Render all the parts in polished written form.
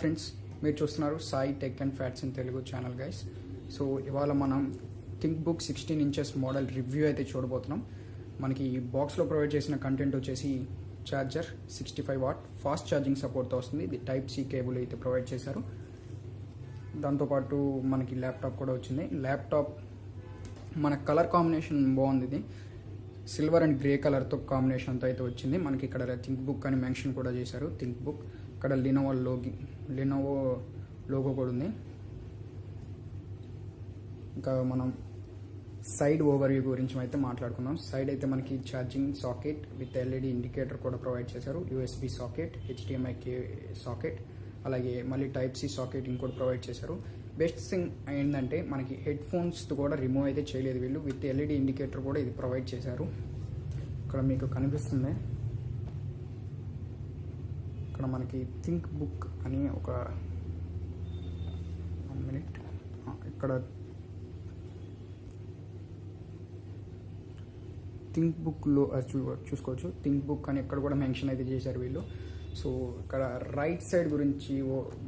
Friends, మీరు చూస్తున్నారు Sai tech and fats in Telugu channel guys. So ఇవాళ మనం think book 16 inches model review అయితే చూడబోతున్నాం. మనకి బాక్స్లో ప్రొవైడ్ చేసిన కంటెంట్ వచ్చేసి ఛార్జర్ 65 వాట్ ఫాస్ట్ ఛార్జింగ్ సపోర్ట్తో వస్తుంది. ఇది టైప్ సి కేబుల్ అయితే ప్రొవైడ్ చేశారు. దాంతోపాటు మనకి ల్యాప్టాప్ కూడా వచ్చింది. ల్యాప్టాప్ మన కలర్ కాంబినేషన్ బాగుంది. ఇది సిల్వర్ అండ్ గ్రే కలర్తో కాంబినేషన్తో అయితే వచ్చింది. మనకి ఇక్కడ థింక్ బుక్ అని మెన్షన్ కూడా చేశారు. థింక్ బుక్ ఇక్కడ లినోవో లోగో కూడా ఉంది. ఇంకా మనం సైడ్ ఓవర్ వ్యూ గురించి అయితే మాట్లాడుకుందాం. సైడ్ అయితే మనకి charging socket with LED indicator కూడా ప్రొవైడ్ చేశారు. యూఎస్బి సాకెట్, హెచ్డిఎంఐ సాకెట్, అలాగే మళ్ళీ టైప్ సి సాకెట్ ఇంకోటి ప్రొవైడ్ చేశారు. బెస్ట్ థింగ్ ఏంటంటే మనకి హెడ్ ఫోన్స్ కూడా రిమూవ్ అయితే చేయలేదు వీళ్ళు. విత్ ఎల్ఈడి ఇండికేటర్ కూడా ఇది ప్రొవైడ్ చేశారు. ఇక్కడ మీకు కనిపిస్తుంది, ఇక్కడ మనకి థింక్ బుక్ అని ఒక 1 minute ఇక్కడ థింక్ బుక్లో చూసుకోవచ్చు. థింక్ బుక్ అని ఇక్కడ కూడా మెన్షన్ అయితే చేశారు వీళ్ళు. సో ఇక్కడ రైట్ సైడ్ గురించి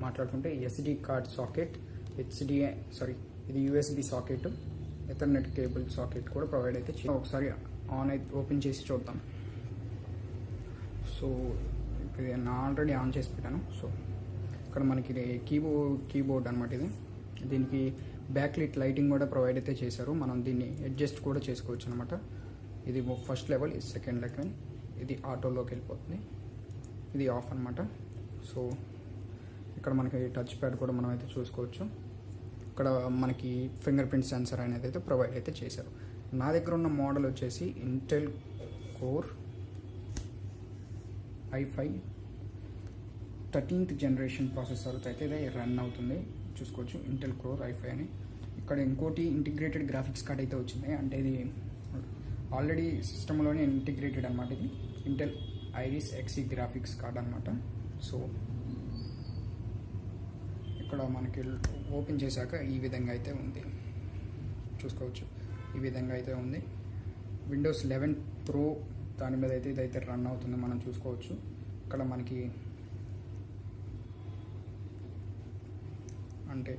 మాట్లాడుకుంటే ఎస్డి కార్డ్ సాకెట్, ఇది USB socket, ethernet cable socket కూడా ప్రొవైడ్ అయితే ఒకసారి ఓపెన్ చేసి చూద్దాం. సో ఇది నేను ఆల్రెడీ ఆన్ చేసి పెట్టాను. సో ఇక్కడ మనకి కీబోర్డ్ అనమాట. ఇది దీనికి బ్యాక్ లైటింగ్ కూడా ప్రొవైడ్ అయితే చేశారు. మనం దీన్ని అడ్జస్ట్ కూడా చేసుకోవచ్చు అనమాట. ఇది ఫస్ట్ లెవెల్, ఇది సెకండ్ లెవెల్. ఇది ఆటోలోకి వెళ్ళిపోతుంది, ఇది ఆఫ్ అనమాట. సో ఇక్కడ మనకి టచ్ ప్యాడ్ కూడా మనం అయితే చూసుకోవచ్చు. ఇక్కడ మనకి ఫింగర్ ప్రింట్ సెన్సర్ అనేది అయితే ప్రొవైడ్ అయితే చేశారు. నా దగ్గర ఉన్న మోడల్ వచ్చేసి Intel core i5 13th generation processor అయితే రన్ అవుతుంది. చూసుకోవచ్చు ఇంటెల్ కోర్ i5 అని. ఇక్కడ ఇంకోటి ఇంటిగ్రేటెడ్ గ్రాఫిక్స్ కార్డ్ అయితే వచ్చింది. అంటే ఇది ఆల్రెడీ సిస్టంలోనే ఇంటిగ్రేటెడ్ అనమాట. ఇది ఇంటెల్ ఐరిస్ ఎక్సీ గ్రాఫిక్స్ కార్డ్ అనమాట. సో ఇక్కడ మనకి ఓపెన్ చేశాక ఈ విధంగా అయితే ఉంది, చూసుకోవచ్చు. ఈ విధంగా అయితే ఉంది. విండోస్ 11 ప్రో దాని మీద అయితే ఇదైతే రన్ అవుతుంది, మనం చూసుకోవచ్చు. ఇక్కడ మనకి అంటే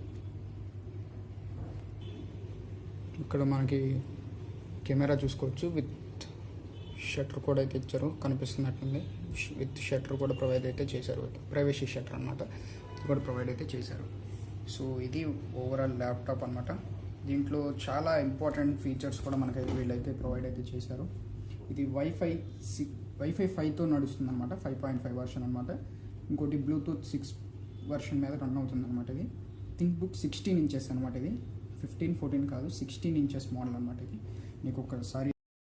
ఇక్కడ మనకి కెమెరా చూసుకోవచ్చు. విత్ షట్టర్ కూడా అయితే ఇచ్చారు, కనిపిస్తున్నట్టుంది. విత్ షట్టర్ కూడా ప్రొవైడ్ అయితే చేశారు. ప్రైవసీ షట్టర్ అనమాట, ఇది కూడా ప్రొవైడ్ అయితే చేశారు. సో ఇది ఓవరాల్ ల్యాప్టాప్ అనమాట. దీంట్లో చాలా ఇంపార్టెంట్ ఫీచర్స్ కూడా మనకైతే వీళ్ళైతే ప్రొవైడ్ అయితే చేశారు. ఇది వైఫై 5తో నడుస్తుంది అనమాట. 5.5 వర్షన్ అనమాట. ఇంకోటి బ్లూటూత్ 6 వర్షన్ మీద రన్ అవుతుంది అనమాట. ఇది థింక్ బుక్ 16 ఇంచెస్ అనమాట. ఇది 15, 14 కాదు, 16 ఇంచెస్ మోడల్ అనమాట. ఇది మీకు ఒకసారి